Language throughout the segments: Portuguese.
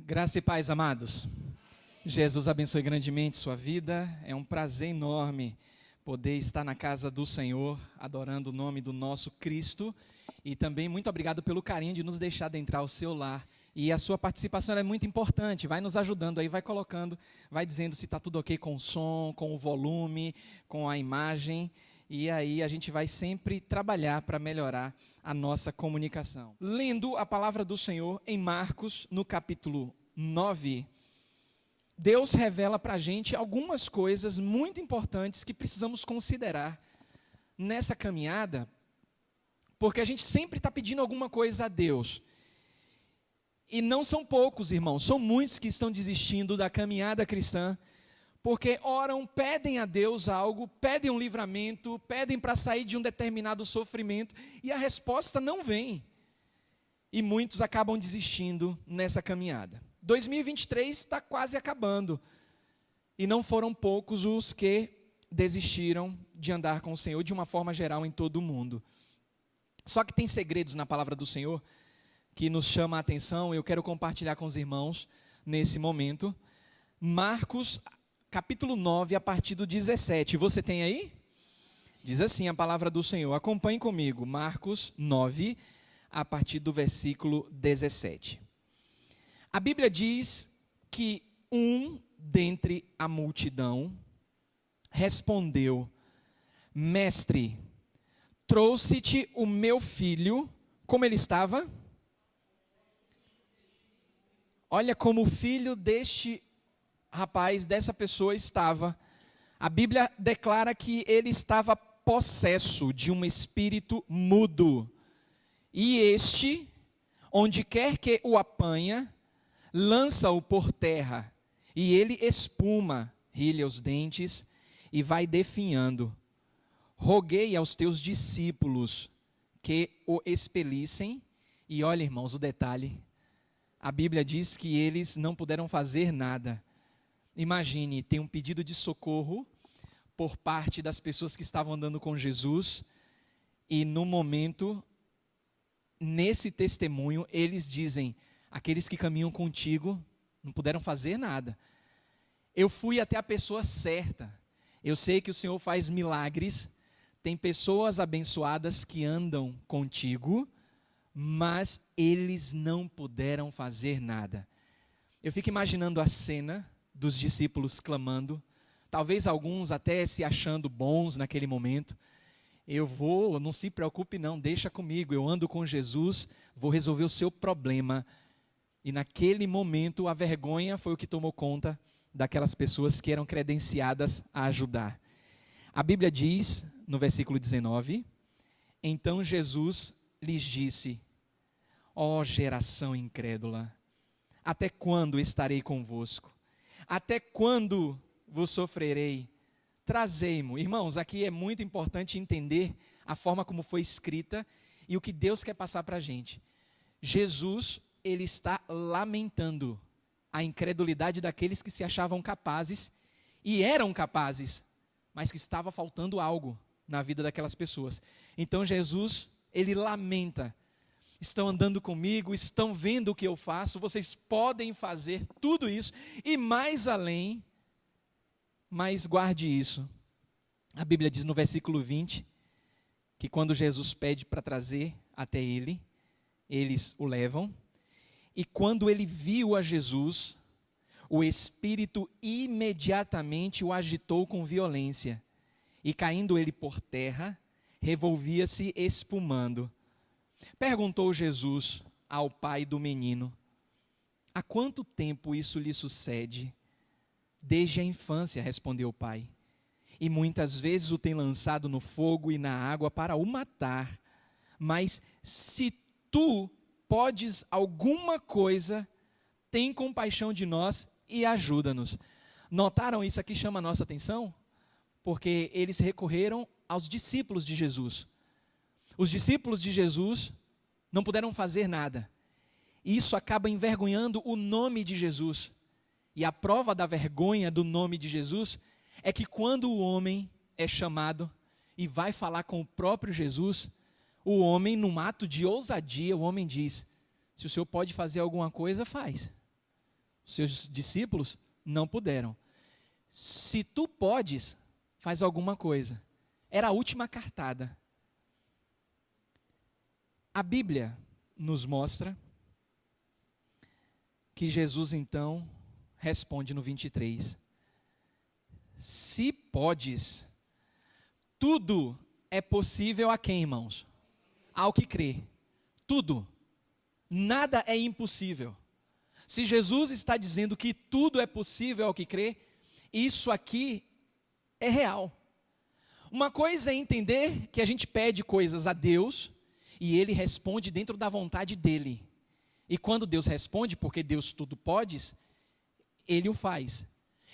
Graça e paz, amados. Jesus abençoe grandemente sua vida. É um prazer enorme poder estar na casa do Senhor, adorando o nome do nosso Cristo. E também muito obrigado pelo carinho de nos deixar adentrar o seu lar. E a sua participação é muito importante, vai nos ajudando aí, vai colocando, vai dizendo se está tudo ok com o som, com o volume, com a imagem. E aí a gente vai sempre trabalhar para melhorar a nossa comunicação. Lendo a palavra do Senhor em Marcos, no capítulo 9, Deus revela para a gente algumas coisas muito importantes que precisamos considerar nessa caminhada, porque a gente sempre está pedindo alguma coisa a Deus. E não são poucos, irmãos, são muitos que estão desistindo da caminhada cristã, porque oram, pedem a Deus algo, pedem um livramento, pedem para sair de um determinado sofrimento, e a resposta não vem. E muitos acabam desistindo nessa caminhada. 2023 está quase acabando, e não foram poucos os que desistiram de andar com o Senhor de uma forma geral em todo o mundo. Só que tem segredos na palavra do Senhor que nos chama a atenção, eu quero compartilhar com os irmãos nesse momento. Marcos, capítulo 9, a partir do 17. Você tem aí? Diz assim a palavra do Senhor. Acompanhe comigo. Marcos 9, a partir do versículo 17. A Bíblia diz que um dentre a multidão respondeu: Mestre, trouxe-te o meu filho, como ele estava? Olha como o filho deste rapaz, dessa pessoa estava. A Bíblia declara que ele estava possesso de um espírito mudo. E este, onde quer que o apanha, lança-o por terra, e ele espuma, rilha os dentes e vai definhando. Roguei aos teus discípulos que o expelissem, e olha, irmãos, o detalhe, a Bíblia diz que eles não puderam fazer nada. Imagine, tem um pedido de socorro por parte das pessoas que estavam andando com Jesus, e no momento, nesse testemunho, eles dizem: aqueles que caminham contigo não puderam fazer nada. Eu fui até a pessoa certa. Eu sei que o Senhor faz milagres. Tem pessoas abençoadas que andam contigo, mas eles não puderam fazer nada. Eu fico imaginando a cena dos discípulos clamando, talvez alguns até se achando bons naquele momento. Não se preocupe não, deixa comigo, eu ando com Jesus, vou resolver o seu problema. E naquele momento a vergonha foi o que tomou conta daquelas pessoas que eram credenciadas a ajudar. A Bíblia diz, no versículo 19, então Jesus lhes disse: ó geração incrédula, até quando estarei convosco? Até quando vos sofrerei? Trazei-mo. Irmãos, aqui é muito importante entender a forma como foi escrita e o que Deus quer passar para a gente. Jesus, ele está lamentando a incredulidade daqueles que se achavam capazes e eram capazes, mas que estava faltando algo na vida daquelas pessoas. Então Jesus, ele lamenta: estão andando comigo, estão vendo o que eu faço, vocês podem fazer tudo isso e mais além, mas guarde isso. A Bíblia diz no versículo 20, que quando Jesus pede para trazer até ele, eles o levam, e quando ele viu a Jesus, o Espírito imediatamente o agitou com violência, e caindo ele por terra, revolvia-se espumando. Perguntou Jesus ao pai do menino: há quanto tempo isso lhe sucede? Desde a infância, respondeu o pai. E muitas vezes o tem lançado no fogo e na água para o matar. Mas se tu podes alguma coisa, tem compaixão de nós e ajuda-nos. Notaram isso aqui? Chama a nossa atenção? Porque eles recorreram aos discípulos de Jesus. Os discípulos de Jesus não puderam fazer nada. E isso acaba envergonhando o nome de Jesus. E a prova da vergonha do nome de Jesus é que quando o homem é chamado e vai falar com o próprio Jesus, o homem, num ato de ousadia, o homem diz: se o senhor pode fazer alguma coisa, faz. Seus discípulos não puderam. Se tu podes, faz alguma coisa. Era a última cartada. A Bíblia nos mostra que Jesus então responde no 23. Se podes, tudo é possível a quem, irmãos? Ao que crê. Tudo. Nada é impossível. Se Jesus está dizendo que tudo é possível ao que crê, isso aqui é real. Uma coisa é entender que a gente pede coisas a Deus e Ele responde dentro da vontade dEle. E quando Deus responde, porque Deus tudo pode, Ele o faz.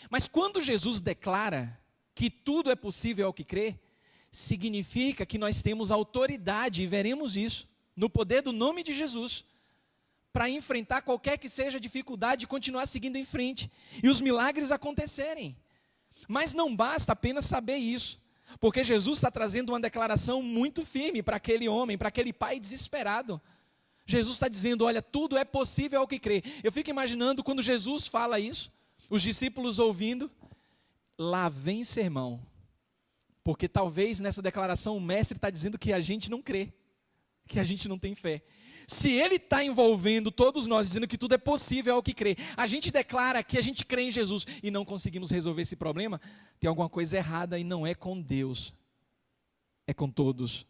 Mas quando Jesus declara que tudo é possível ao que crê, significa que nós temos autoridade, e veremos isso, no poder do nome de Jesus, para enfrentar qualquer que seja a dificuldade e continuar seguindo em frente, e os milagres acontecerem. Mas não basta apenas saber isso, porque Jesus está trazendo uma declaração muito firme para aquele homem, para aquele pai desesperado. Jesus está dizendo, olha, tudo é possível ao que crê. Eu fico imaginando quando Jesus fala isso, os discípulos ouvindo, lá vem sermão, porque talvez nessa declaração o mestre está dizendo que a gente não crê, que a gente não tem fé. Se ele está envolvendo todos nós, dizendo que tudo é possível ao que crê, a gente declara que a gente crê em Jesus e não conseguimos resolver esse problema, tem alguma coisa errada e não é com Deus, é com todos.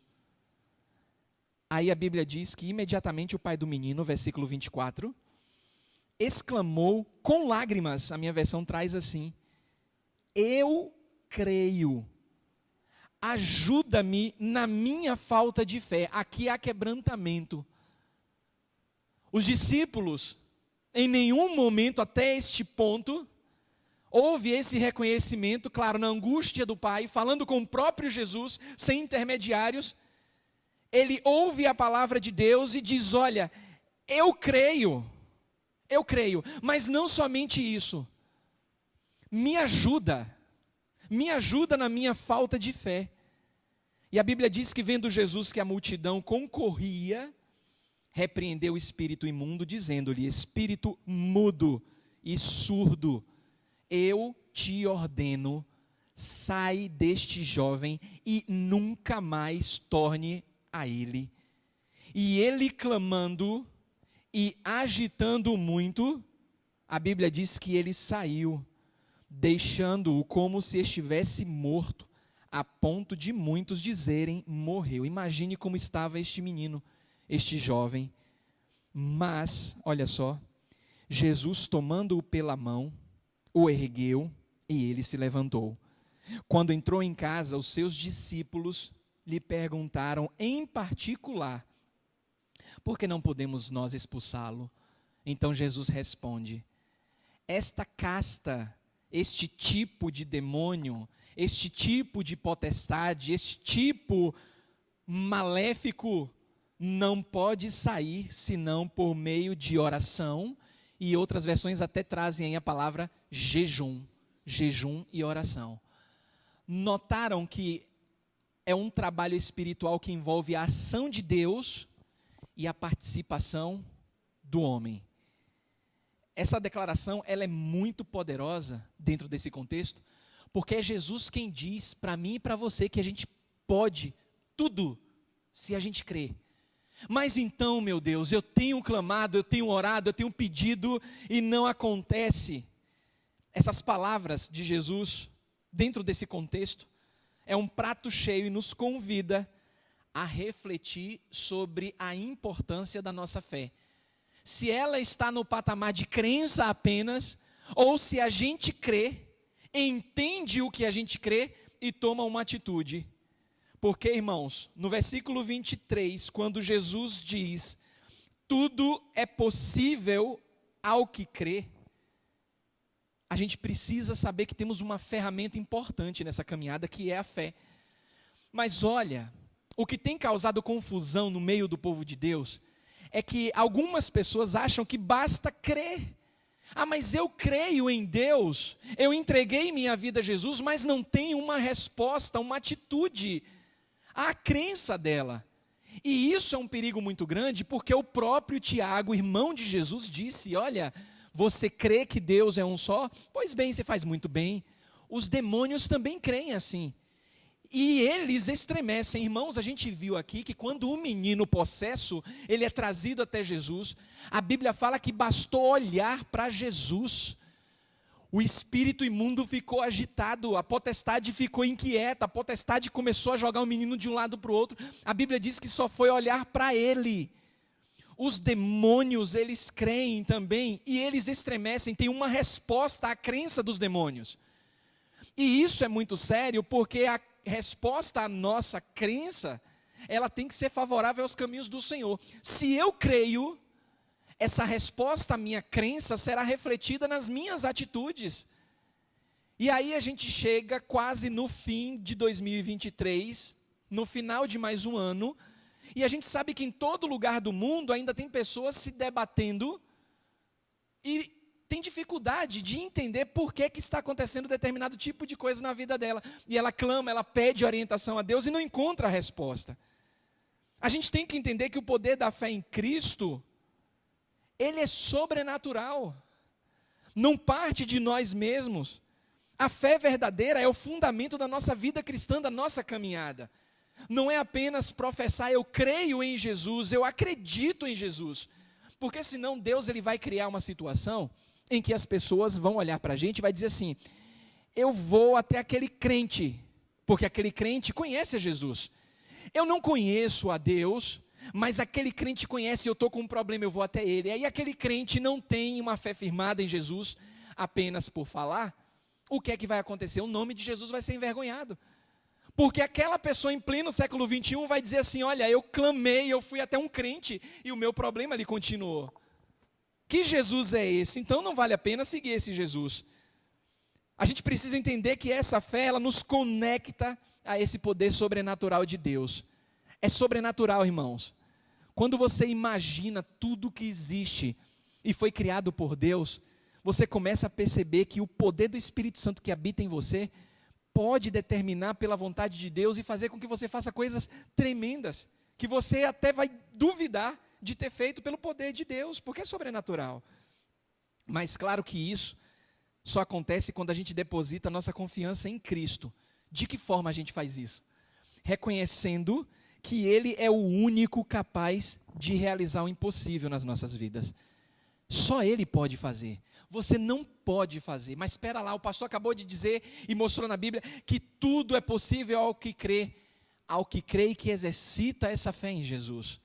Aí a Bíblia diz que imediatamente o pai do menino, versículo 24, exclamou com lágrimas, a minha versão traz assim, eu creio, ajuda-me na minha falta de fé. Aqui há quebrantamento. Os discípulos, em nenhum momento até este ponto, houve esse reconhecimento, claro, na angústia do pai, falando com o próprio Jesus, sem intermediários, ele ouve a palavra de Deus e diz, olha, eu creio, mas não somente isso, me ajuda na minha falta de fé. E a Bíblia diz que vendo Jesus que a multidão concorria, repreendeu o espírito imundo, dizendo-lhe, espírito mudo e surdo, eu te ordeno, sai deste jovem e nunca mais torne a ele. E ele clamando e agitando muito, a Bíblia diz que ele saiu, deixando-o como se estivesse morto, a ponto de muitos dizerem, morreu. Imagine como estava este menino, este jovem. Mas, olha só, Jesus tomando-o pela mão, o ergueu e ele se levantou. Quando entrou em casa, os seus discípulos lhe perguntaram em particular, por que não podemos nós expulsá-lo? Então Jesus responde, esta casta, este tipo de demônio, este tipo de potestade, este tipo maléfico, não pode sair senão por meio de oração, e outras versões até trazem aí a palavra jejum e oração. Notaram que é um trabalho espiritual que envolve a ação de Deus e a participação do homem. Essa declaração ela é muito poderosa dentro desse contexto, porque é Jesus quem diz para mim e para você que a gente pode tudo se a gente crê. Mas então, meu Deus, eu tenho clamado, eu tenho orado, eu tenho pedido e não acontece. Essas palavras de Jesus, dentro desse contexto, é um prato cheio e nos convida a refletir sobre a importância da nossa fé. Se ela está no patamar de crença apenas, ou se a gente crê, entende o que a gente crê e toma uma atitude. Porque, irmãos, no versículo 23, quando Jesus diz, tudo é possível ao que crê, a gente precisa saber que temos uma ferramenta importante nessa caminhada, que é a fé. Mas olha, o que tem causado confusão no meio do povo de Deus, é que algumas pessoas acham que basta crer. Ah, mas eu creio em Deus, eu entreguei minha vida a Jesus, mas não tenho uma resposta, uma atitude à crença dela. E isso é um perigo muito grande, porque o próprio Tiago, irmão de Jesus, disse, olha, Você crê que Deus é um só? Pois bem, você faz muito bem. Os demônios também creem assim. E eles estremecem. Irmãos, a gente viu aqui que quando um menino possesso, ele é trazido até Jesus, a Bíblia fala que bastou olhar para Jesus. O espírito imundo ficou agitado, a potestade ficou inquieta, a potestade começou a jogar o menino de um lado para o outro. A Bíblia diz que só foi olhar para ele. Os demônios, eles creem também, e eles estremecem, tem uma resposta à crença dos demônios. E isso é muito sério, porque a resposta à nossa crença, ela tem que ser favorável aos caminhos do Senhor. Se eu creio, essa resposta à minha crença será refletida nas minhas atitudes. E aí a gente chega quase no fim de 2023, no final de mais um ano, e a gente sabe que em todo lugar do mundo ainda tem pessoas se debatendo e tem dificuldade de entender por que está acontecendo determinado tipo de coisa na vida dela. E ela clama, ela pede orientação a Deus e não encontra a resposta. A gente tem que entender que o poder da fé em Cristo, ele é sobrenatural. Não parte de nós mesmos. A fé verdadeira é o fundamento da nossa vida cristã, da nossa caminhada. Não é apenas professar, eu creio em Jesus, eu acredito em Jesus. Porque senão Deus ele vai criar uma situação em que as pessoas vão olhar para a gente e vai dizer assim, eu vou até aquele crente, porque aquele crente conhece a Jesus. Eu não conheço a Deus, mas aquele crente conhece, eu estou com um problema, eu vou até ele. Aí aquele crente não tem uma fé firmada em Jesus, apenas por falar, o que é que vai acontecer? O nome de Jesus vai ser envergonhado. Porque aquela pessoa em pleno século 21 vai dizer assim, olha, eu clamei, eu fui até um crente, e o meu problema ali continuou. Que Jesus é esse? Então não vale a pena seguir esse Jesus. A gente precisa entender que essa fé, ela nos conecta a esse poder sobrenatural de Deus. É sobrenatural, irmãos. Quando você imagina tudo que existe e foi criado por Deus, você começa a perceber que o poder do Espírito Santo que habita em você pode determinar pela vontade de Deus e fazer com que você faça coisas tremendas, que você até vai duvidar de ter feito pelo poder de Deus, porque é sobrenatural. Mas claro que isso só acontece quando a gente deposita a nossa confiança em Cristo. De que forma a gente faz isso? Reconhecendo que Ele é o único capaz de realizar o impossível nas nossas vidas. Só Ele pode fazer. Você não pode fazer. Mas espera lá, o pastor acabou de dizer e mostrou na Bíblia que tudo é possível ao que crê e que exercita essa fé em Jesus.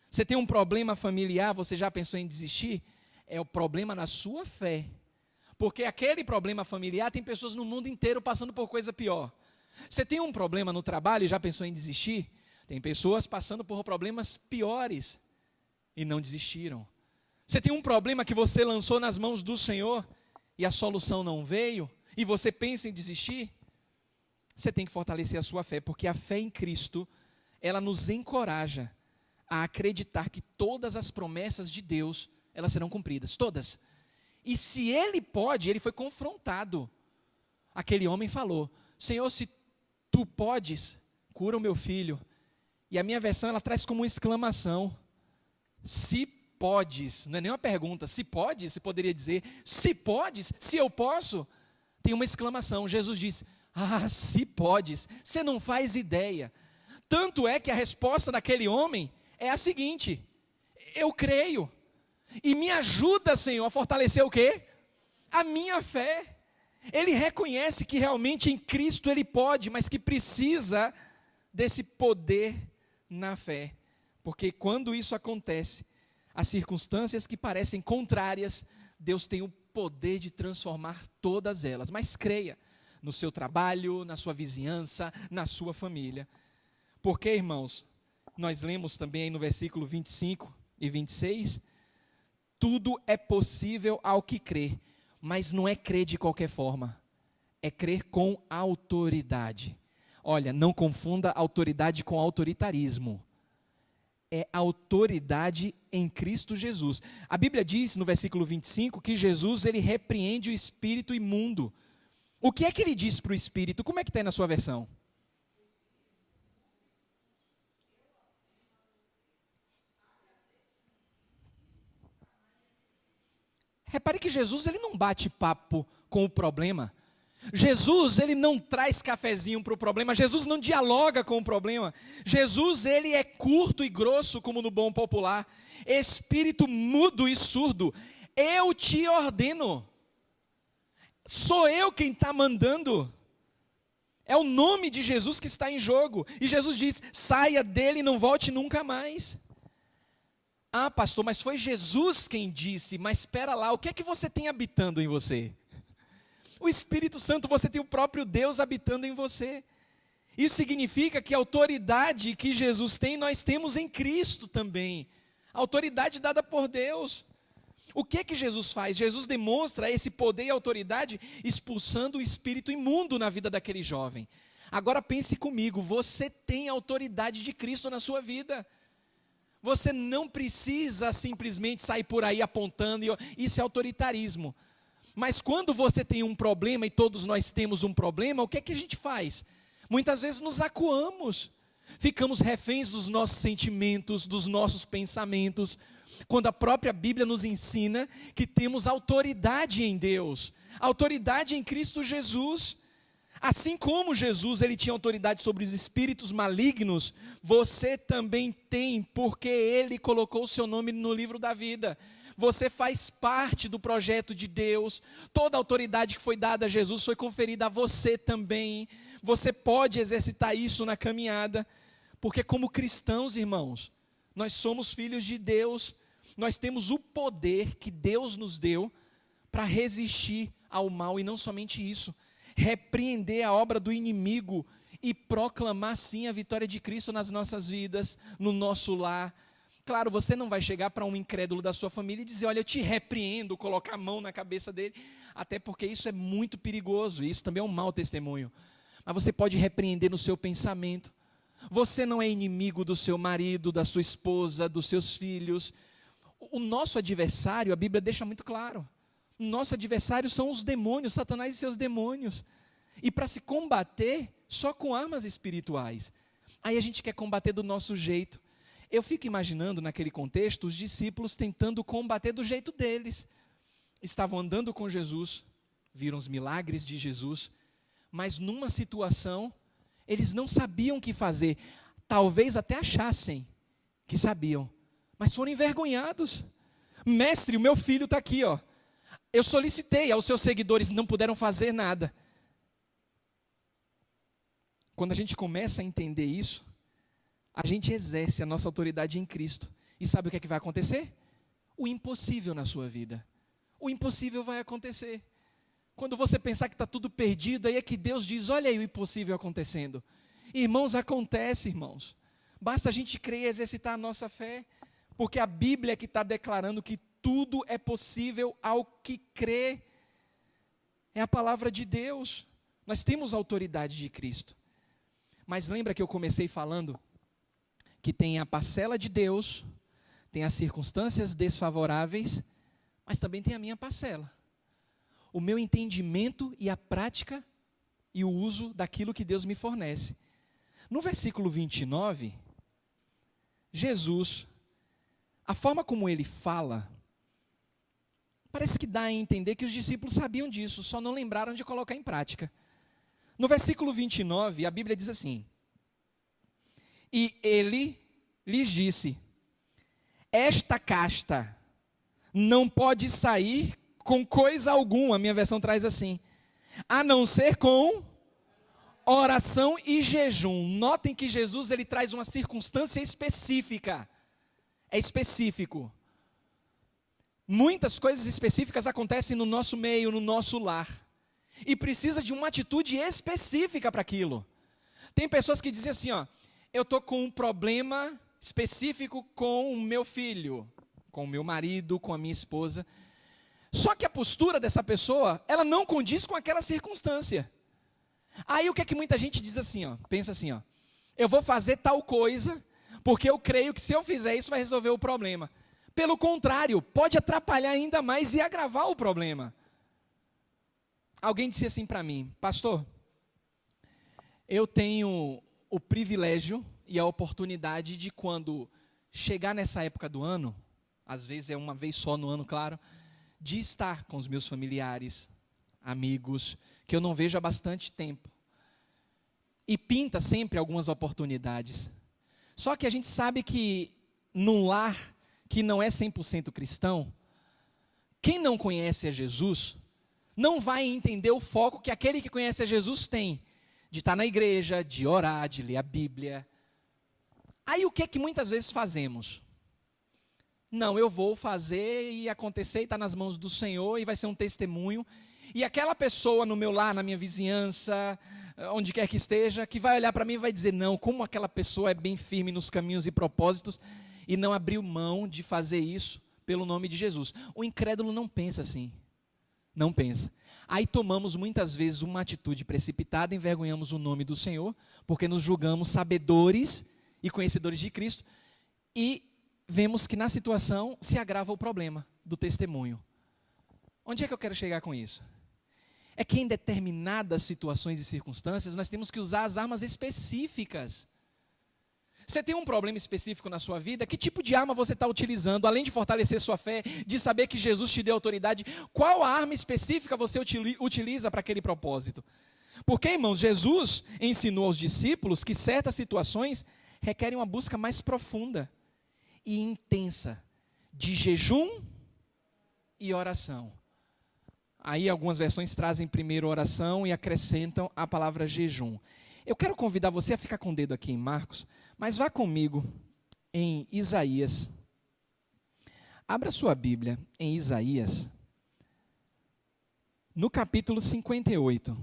Você tem um problema familiar, você já pensou em desistir? É o problema na sua fé. Porque aquele problema familiar tem pessoas no mundo inteiro passando por coisa pior. Você tem um problema no trabalho e já pensou em desistir? Tem pessoas passando por problemas piores e não desistiram. Você tem um problema que você lançou nas mãos do Senhor e a solução não veio e você pensa em desistir? Você tem que fortalecer a sua fé, porque a fé em Cristo, ela nos encoraja a acreditar que todas as promessas de Deus, elas serão cumpridas, todas. E se Ele pode, Ele foi confrontado. Aquele homem falou, Senhor, se Tu podes, cura o meu filho. E a minha versão, ela traz como uma exclamação, se podes, não é nem uma pergunta, se pode, você poderia dizer, se podes, se eu posso, tem uma exclamação, Jesus disse, se podes, você não faz ideia. Tanto é que a resposta daquele homem é a seguinte, eu creio, e me ajuda, Senhor, a fortalecer o quê? A minha fé. Ele reconhece que realmente em Cristo ele pode, mas que precisa desse poder na fé, porque quando isso acontece, as circunstâncias que parecem contrárias, Deus tem o poder de transformar todas elas. Mas creia no seu trabalho, na sua vizinhança, na sua família. Porque, irmãos, nós lemos também aí no versículo 25 e 26, tudo é possível ao que crê, mas não é crer de qualquer forma, é crer com autoridade. Olha, não confunda autoridade com autoritarismo. É autoridade em Cristo Jesus. A Bíblia diz no versículo 25 que Jesus ele repreende o espírito imundo. O que é que ele diz para o espírito? Como é que está aí na sua versão? Repare que Jesus, ele não bate papo com o problema. Jesus, ele não traz cafezinho para o problema. Jesus não dialoga com o problema. Jesus, ele é curto e grosso, como no bom popular. Espírito mudo e surdo. Eu te ordeno. Sou eu quem está mandando. É o nome de Jesus que está em jogo. E Jesus diz, saia dele e não volte nunca mais. Ah, pastor, mas foi Jesus quem disse. Mas espera lá, o que é que você tem habitando em você? O Espírito Santo, você tem o próprio Deus habitando em você. Isso significa que a autoridade que Jesus tem, nós temos em Cristo também. A autoridade dada por Deus. O que é que Jesus faz? Jesus demonstra esse poder e autoridade expulsando o espírito imundo na vida daquele jovem. Agora pense comigo, você tem a autoridade de Cristo na sua vida. Você não precisa simplesmente sair por aí apontando, isso é autoritarismo. Mas quando você tem um problema, e todos nós temos um problema, o que é que a gente faz? Muitas vezes nos acuamos, ficamos reféns dos nossos sentimentos, dos nossos pensamentos, quando a própria Bíblia nos ensina que temos autoridade em Deus, autoridade em Cristo Jesus. Assim como Jesus, ele tinha autoridade sobre os espíritos malignos, você também tem, porque ele colocou o seu nome no livro da vida. Você faz parte do projeto de Deus. Toda a autoridade que foi dada a Jesus foi conferida a você também. Você pode exercitar isso na caminhada, porque como cristãos, irmãos, nós somos filhos de Deus. Nós temos o poder que Deus nos deu para resistir ao mal, e não somente isso, repreender a obra do inimigo e proclamar sim a vitória de Cristo nas nossas vidas, no nosso lar. Claro, você não vai chegar para um incrédulo da sua família e dizer, olha, eu te repreendo, colocar a mão na cabeça dele, até porque isso é muito perigoso, isso também é um mau testemunho. Mas você pode repreender no seu pensamento. Você não é inimigo do seu marido, da sua esposa, dos seus filhos. O nosso adversário, a Bíblia deixa muito claro, o nosso adversário são os demônios, Satanás e seus demônios. E para se combater, só com armas espirituais. Aí a gente quer combater do nosso jeito. Eu fico imaginando naquele contexto, os discípulos tentando combater do jeito deles. Estavam andando com Jesus, viram os milagres de Jesus, mas numa situação, eles não sabiam o que fazer. Talvez até achassem que sabiam, mas foram envergonhados. Mestre, o meu filho está aqui, ó. Eu solicitei aos seus seguidores, não puderam fazer nada. Quando a gente começa a entender isso, a gente exerce a nossa autoridade em Cristo. E sabe o que é que vai acontecer? O impossível na sua vida. O impossível vai acontecer. Quando você pensar que está tudo perdido, aí é que Deus diz, olha aí o impossível acontecendo. Irmãos, acontece, irmãos. Basta a gente crer e exercitar a nossa fé. Porque a Bíblia é que está declarando que tudo é possível ao que crê. É a palavra de Deus. Nós temos a autoridade de Cristo. Mas lembra que eu comecei falando que tem a parcela de Deus, tem as circunstâncias desfavoráveis, mas também tem a minha parcela. O meu entendimento e a prática e o uso daquilo que Deus me fornece. No versículo 29, Jesus, a forma como ele fala, parece que dá a entender que os discípulos sabiam disso, só não lembraram de colocar em prática. No versículo 29, a Bíblia diz assim, e ele lhes disse, esta casta não pode sair com coisa alguma, a minha versão traz assim, a não ser com oração e jejum. Notem que Jesus ele traz uma circunstância específica, é específico. Muitas coisas específicas acontecem no nosso meio, no nosso lar, e precisa de uma atitude específica para aquilo. Tem pessoas que dizem assim, ó, eu estou com um problema específico com o meu filho, com o meu marido, com a minha esposa. Só que a postura dessa pessoa, ela não condiz com aquela circunstância. Aí o que é que muita gente diz assim, ó, pensa assim, ó, eu vou fazer tal coisa, porque eu creio que se eu fizer isso vai resolver o problema. Pelo contrário, pode atrapalhar ainda mais e agravar o problema. Alguém disse assim para mim, pastor, eu tenho o privilégio e a oportunidade de quando chegar nessa época do ano, às vezes é uma vez só no ano, claro, de estar com os meus familiares, amigos, que eu não vejo há bastante tempo. E pinta sempre algumas oportunidades. Só que a gente sabe que num lar que não é 100% cristão, quem não conhece a Jesus não vai entender o foco que aquele que conhece a Jesus tem, de estar na igreja, de orar, de ler a Bíblia. Aí o que é que muitas vezes fazemos? Não, eu vou fazer e acontecer e está nas mãos do Senhor e vai ser um testemunho. E aquela pessoa no meu lar, na minha vizinhança, onde quer que esteja, que vai olhar para mim e vai dizer, não, como aquela pessoa é bem firme nos caminhos e propósitos e não abriu mão de fazer isso pelo nome de Jesus. O incrédulo não pensa assim. Não pensa. Aí tomamos muitas vezes uma atitude precipitada, envergonhamos o nome do Senhor, porque nos julgamos sabedores e conhecedores de Cristo, e vemos que na situação se agrava o problema do testemunho. Onde é que eu quero chegar com isso? É que em determinadas situações e circunstâncias nós temos que usar as armas específicas. Você tem um problema específico na sua vida, que tipo de arma você está utilizando, além de fortalecer sua fé, de saber que Jesus te deu autoridade, qual a arma específica você utiliza para aquele propósito? Porque, irmãos, Jesus ensinou aos discípulos que certas situações requerem uma busca mais profunda e intensa, de jejum e oração. Aí algumas versões trazem primeiro oração e acrescentam a palavra jejum. Eu quero convidar você a ficar com o dedo aqui em Marcos, mas vá comigo em Isaías. Abra sua Bíblia em Isaías, no capítulo 58.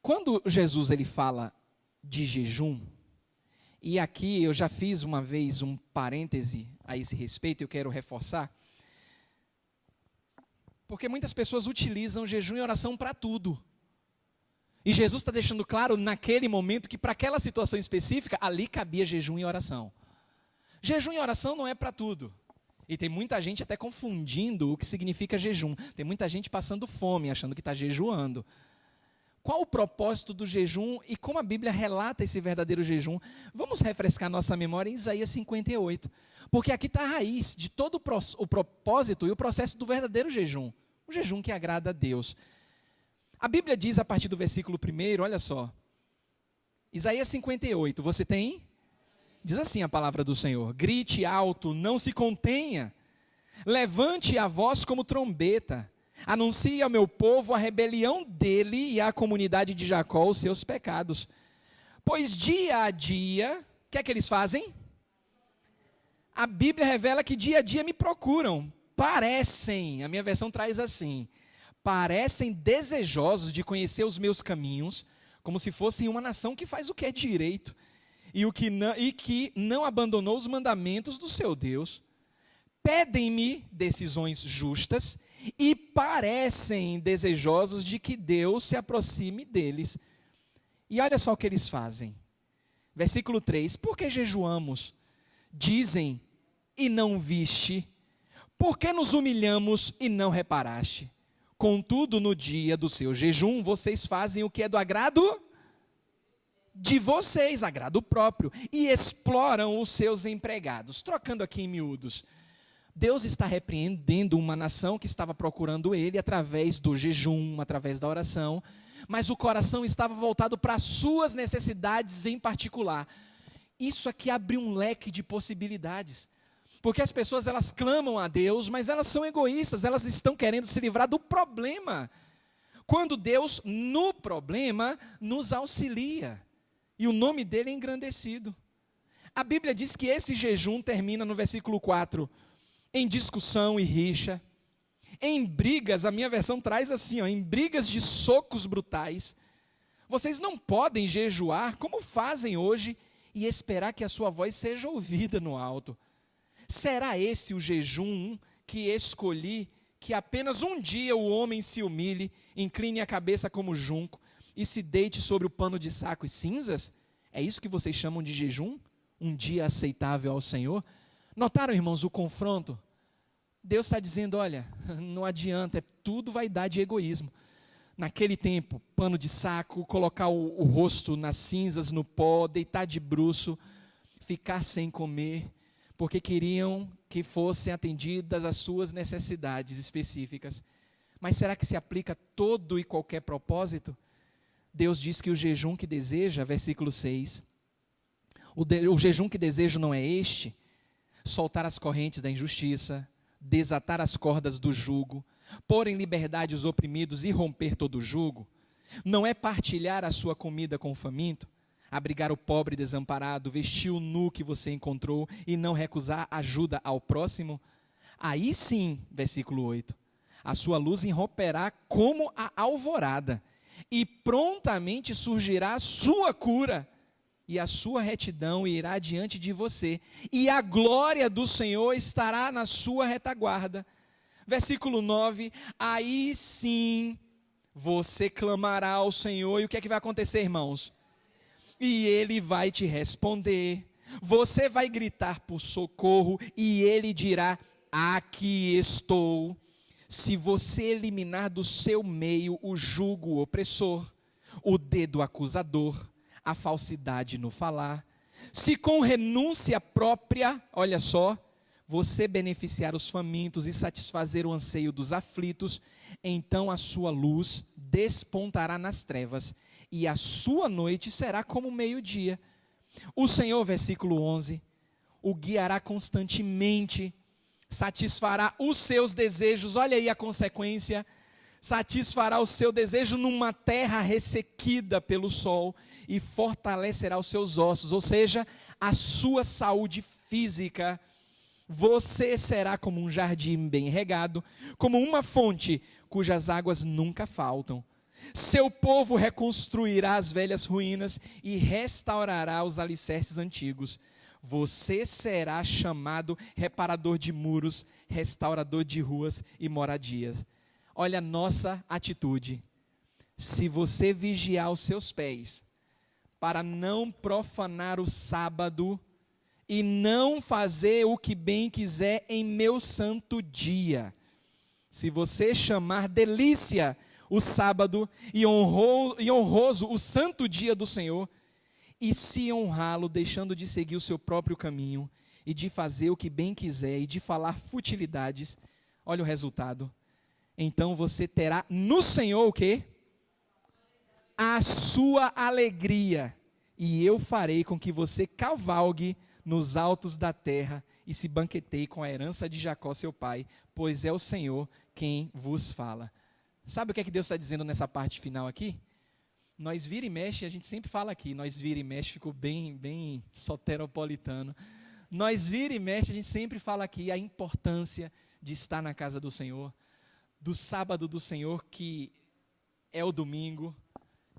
Quando Jesus ele fala de jejum, e aqui eu já fiz uma vez um parêntese a esse respeito, eu quero reforçar, porque muitas pessoas utilizam jejum e oração para tudo. E Jesus está deixando claro naquele momento que para aquela situação específica, ali cabia jejum e oração. Jejum e oração não é para tudo. E tem muita gente até confundindo o que significa jejum. Tem muita gente passando fome, achando que está jejuando. Qual o propósito do jejum e como a Bíblia relata esse verdadeiro jejum? Vamos refrescar nossa memória em Isaías 58. Porque aqui está a raiz de todo o propósito e o processo do verdadeiro jejum. O jejum que agrada a Deus. A Bíblia diz a partir do versículo 1, olha só. Isaías 58, você tem? Diz assim a palavra do Senhor. Grite alto, não se contenha. Levante a voz como trombeta. Anuncie ao meu povo a rebelião dele e à comunidade de Jacó os seus pecados. Pois dia a dia, o que é que eles fazem? A Bíblia revela que dia a dia me procuram. Parecem, a minha versão traz assim, parecem desejosos de conhecer os meus caminhos, como se fossem uma nação que faz o que é direito, e que não abandonou os mandamentos do seu Deus. Pedem-me decisões justas, e parecem desejosos de que Deus se aproxime deles. E olha só o que eles fazem. Versículo 3, por que jejuamos? Dizem, e não viste. Por que nos humilhamos e não reparaste? Contudo, no dia do seu jejum, vocês fazem o que é do agrado de vocês, agrado próprio, e exploram os seus empregados. Trocando aqui em miúdos, Deus está repreendendo uma nação que estava procurando ele através do jejum, através da oração, mas o coração estava voltado para as suas necessidades em particular. Isso aqui abre um leque de possibilidades. Porque as pessoas, elas clamam a Deus, mas elas são egoístas, elas estão querendo se livrar do problema. Quando Deus, no problema, nos auxilia. E o nome dele é engrandecido. A Bíblia diz que esse jejum termina no versículo 4, em discussão e rixa, em brigas, a minha versão traz assim, em brigas de socos brutais. Vocês não podem jejuar como fazem hoje e esperar que a sua voz seja ouvida no alto. Será esse o jejum que escolhi, que apenas um dia o homem se humilhe, incline a cabeça como junco e se deite sobre o pano de saco e cinzas? É isso que vocês chamam de jejum? Um dia aceitável ao Senhor? Notaram, irmãos, o confronto? Deus está dizendo, olha, não adianta, é tudo vaidade e egoísmo. Naquele tempo, pano de saco, colocar o rosto nas cinzas, no pó, deitar de bruço, ficar sem comer. porque queriam que fossem atendidas as suas necessidades específicas. Mas será que se aplica a todo e qualquer propósito? Deus diz que o jejum que deseja, versículo 6, o jejum que desejo não é este: soltar as correntes da injustiça, desatar as cordas do jugo, pôr em liberdade os oprimidos e romper todo o jugo. Não é partilhar a sua comida com o faminto, abrigar o pobre desamparado, vestir o nu que você encontrou e não recusar ajuda ao próximo? Aí sim, versículo 8, a sua luz irromperá como a alvorada, e prontamente surgirá a sua cura, e a sua retidão irá diante de você, e a glória do Senhor estará na sua retaguarda. Versículo 9, aí sim você clamará ao Senhor, e o que é que vai acontecer, irmãos? E Ele vai te responder. Você vai gritar por socorro, e Ele dirá: aqui estou. Se você eliminar do seu meio o jugo opressor, o dedo acusador, a falsidade no falar, se com renúncia própria, olha só, você beneficiar os famintos e satisfazer o anseio dos aflitos, então a sua luz despontará nas trevas, e a sua noite será como meio-dia. O Senhor, versículo 11, o guiará constantemente, satisfará os seus desejos, olha aí a consequência, satisfará o seu desejo numa terra ressequida pelo sol e fortalecerá os seus ossos, ou seja, a sua saúde física. Você será como um jardim bem regado, como uma fonte cujas águas nunca faltam. Seu povo reconstruirá as velhas ruínas e restaurará os alicerces antigos. Você será chamado reparador de muros, restaurador de ruas e moradias. Olha a nossa atitude. Se você vigiar os seus pés, para não profanar o sábado, e não fazer o que bem quiser em meu santo dia. Se você chamar delícia o sábado e honroso o santo dia do Senhor, e se honrá-lo deixando de seguir o seu próprio caminho, e de fazer o que bem quiser, e de falar futilidades, olha o resultado. Então você terá no Senhor o quê? A sua alegria, e eu farei com que você cavalgue nos altos da terra, e se banqueteie com a herança de Jacó seu pai, pois é o Senhor quem vos fala. Sabe o que é que Deus está dizendo nessa parte final aqui? Nós vira e mexe, a gente sempre fala aqui, nós vira e mexe, ficou bem soteropolitano. Nós vira e mexe, a gente sempre fala aqui a importância de estar na casa do Senhor, do sábado do Senhor, que é o domingo,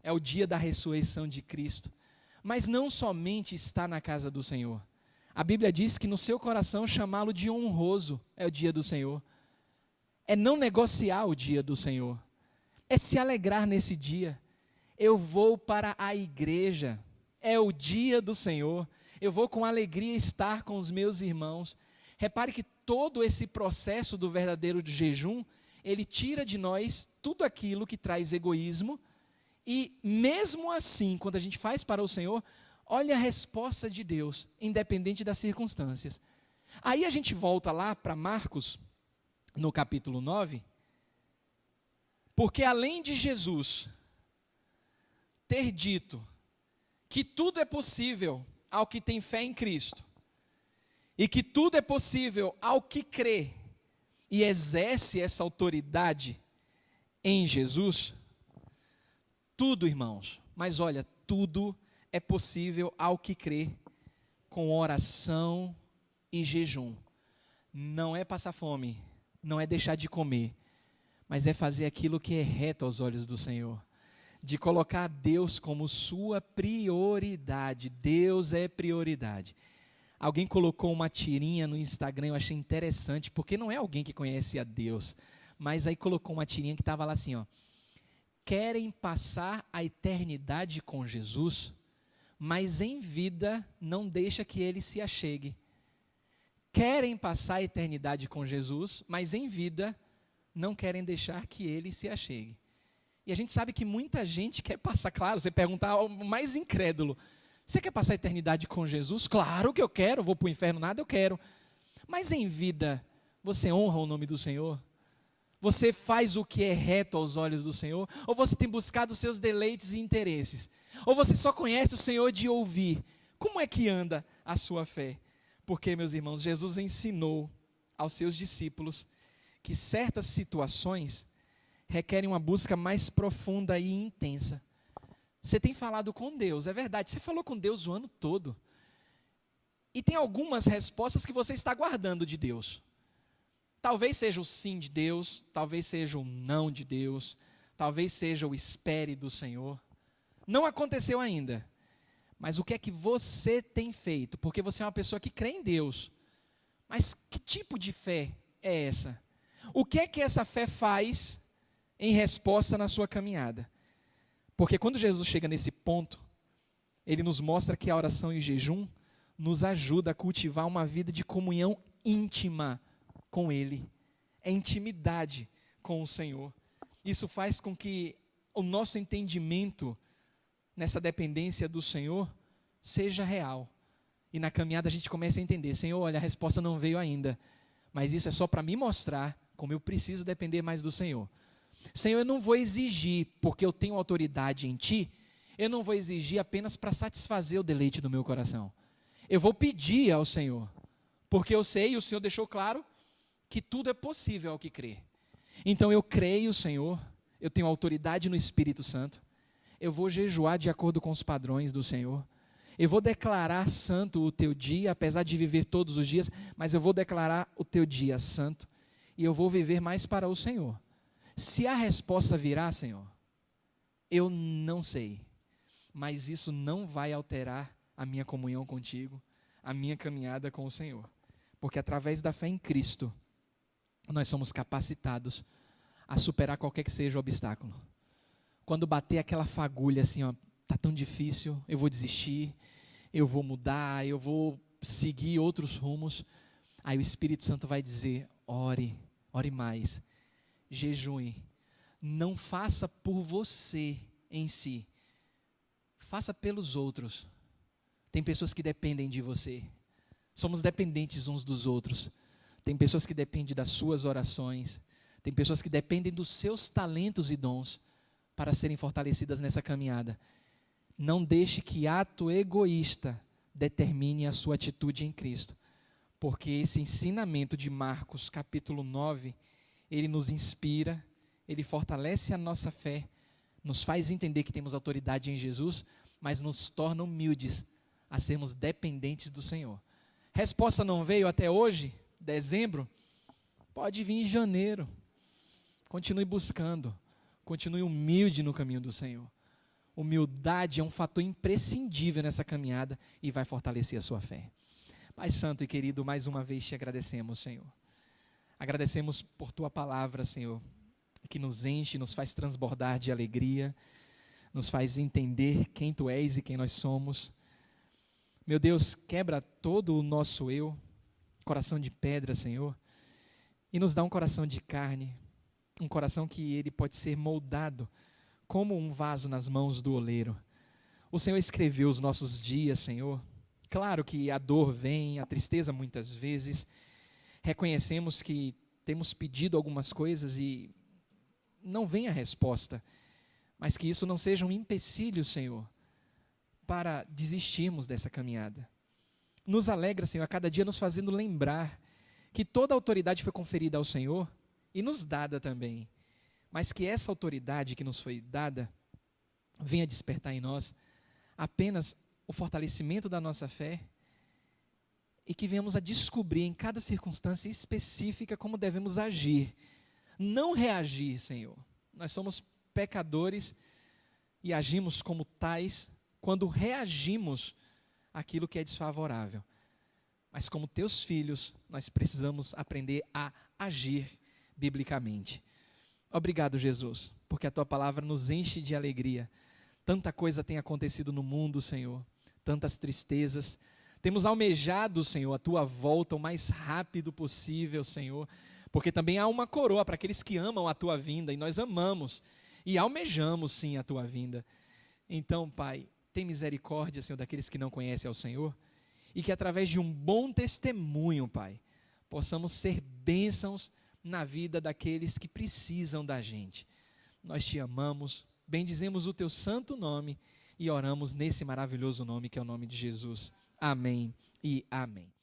é o dia da ressurreição de Cristo. Mas não somente estar na casa do Senhor. A Bíblia diz que no seu coração chamá-lo de honroso é o dia do Senhor. É não negociar o dia do Senhor. É se alegrar nesse dia. Eu vou para a igreja. É o dia do Senhor. Eu vou com alegria estar com os meus irmãos. Repare que todo esse processo do verdadeiro jejum, ele tira de nós tudo aquilo que traz egoísmo. E mesmo assim, quando a gente faz para o Senhor, olha a resposta de Deus, independente das circunstâncias. Aí a gente volta lá para Marcos, no capítulo 9, porque além de Jesus ter dito que tudo é possível ao que tem fé em Cristo, e que tudo é possível ao que crê e exerce essa autoridade em Jesus, tudo, irmãos, mas olha, tudo é possível ao que crê, com oração e jejum. Não é passar fome, não é deixar de comer, mas é fazer aquilo que é reto aos olhos do Senhor, de colocar Deus como sua prioridade. Deus é prioridade. Alguém colocou uma tirinha no Instagram, eu achei interessante, porque não é alguém que conhece a Deus, mas aí colocou uma tirinha que estava lá assim, ó: querem passar a eternidade com Jesus, mas em vida não deixa que ele se achegue. Querem passar a eternidade com Jesus, mas em vida não querem deixar que ele se achegue. E a gente sabe que muita gente quer passar, claro, você perguntar ao mais incrédulo, Você quer passar a eternidade com Jesus? Claro que eu quero, vou para o inferno, nada eu quero. Mas em vida, você honra o nome do Senhor? Você faz o que é reto aos olhos do Senhor? Ou você tem buscado os seus deleites e interesses? Ou você só conhece o Senhor de ouvir? Como é que anda a sua fé? Porque, meus irmãos, Jesus ensinou aos seus discípulos que certas situações requerem uma busca mais profunda e intensa. Você tem falado com Deus, é verdade, você falou com Deus o ano todo. E tem algumas respostas que você está guardando de Deus. Talvez seja o sim de Deus, talvez seja o não de Deus, talvez seja o espere do Senhor. Não aconteceu ainda. Mas o que é que você tem feito? Porque você é uma pessoa que crê em Deus. Mas que tipo de fé é essa? O que é que essa fé faz em resposta na sua caminhada? Porque quando Jesus chega nesse ponto, ele nos mostra que a oração e o jejum nos ajuda a cultivar uma vida de comunhão íntima com Ele. É intimidade com o Senhor. Isso faz com que o nosso entendimento nessa dependência do Senhor seja real. E na caminhada a gente começa a entender, Senhor, olha, a resposta não veio ainda, mas isso é só para me mostrar como eu preciso depender mais do Senhor. Senhor, eu não vou exigir, porque eu tenho autoridade em Ti, eu não vou exigir apenas para satisfazer o deleite do meu coração. Eu vou pedir ao Senhor, porque eu sei, e o Senhor deixou claro, que tudo é possível ao que crê. Então eu creio, Senhor, eu tenho autoridade no Espírito Santo, eu vou jejuar de acordo com os padrões do Senhor, eu vou declarar santo o teu dia, apesar de viver todos os dias, mas eu vou declarar o teu dia santo, e eu vou viver mais para o Senhor. Se a resposta virá, Senhor, eu não sei, mas isso não vai alterar a minha comunhão contigo, a minha caminhada com o Senhor, porque através da fé em Cristo, nós somos capacitados a superar qualquer que seja o obstáculo. Quando bater aquela fagulha assim, ó, tá tão difícil, eu vou desistir, eu vou mudar, eu vou seguir outros rumos, aí o Espírito Santo vai dizer, ore mais, jejue, não faça por você em si, faça pelos outros. Tem pessoas que dependem de você, somos dependentes uns dos outros. Tem pessoas que dependem das suas orações, tem pessoas que dependem dos seus talentos e dons para serem fortalecidas nessa caminhada. Não deixe que ato egoísta determine a sua atitude em Cristo, porque esse ensinamento de Marcos capítulo 9, ele nos inspira, ele fortalece a nossa fé, nos faz entender que temos autoridade em Jesus, mas nos torna humildes a sermos dependentes do Senhor. Resposta não veio até hoje, dezembro, pode vir em janeiro. Continue buscando, continue humilde no caminho do Senhor. Humildade é um fator imprescindível nessa caminhada e vai fortalecer a sua fé. Pai Santo e querido, mais uma vez te agradecemos, Senhor. Agradecemos por Tua palavra, Senhor, que nos enche, nos faz transbordar de alegria, nos faz entender quem Tu és e quem nós somos. Meu Deus, quebra todo o nosso eu, coração de pedra, Senhor, e nos dá um coração de carne, um coração que ele pode ser moldado como um vaso nas mãos do oleiro. O Senhor escreveu os nossos dias, Senhor. Claro que a dor vem, a tristeza muitas vezes. Reconhecemos que temos pedido algumas coisas e não vem a resposta, mas que isso não seja um empecilho, Senhor, para desistirmos dessa caminhada. Nos alegra, Senhor, a cada dia nos fazendo lembrar que toda a autoridade foi conferida ao Senhor e nos dada também, mas que essa autoridade que nos foi dada venha despertar em nós apenas o fortalecimento da nossa fé e que venhamos a descobrir em cada circunstância específica como devemos agir, não reagir, Senhor. Nós somos pecadores e agimos como tais quando reagimos àquilo que é desfavorável. Mas como teus filhos, nós precisamos aprender a agir biblicamente. Obrigado, Jesus, porque a tua palavra nos enche de alegria. Tanta coisa tem acontecido no mundo, Senhor, tantas tristezas. Temos almejado, Senhor, a tua volta o mais rápido possível, Senhor, porque também há uma coroa para aqueles que amam a tua vinda, e nós amamos e almejamos, sim, a tua vinda. Então, Pai, tem misericórdia, Senhor, daqueles que não conhecem ao Senhor, e que através de um bom testemunho, Pai, possamos ser bênçãos na vida daqueles que precisam da gente. Nós te amamos, bendizemos o teu santo nome e oramos nesse maravilhoso nome que é o nome de Jesus. Amém e amém.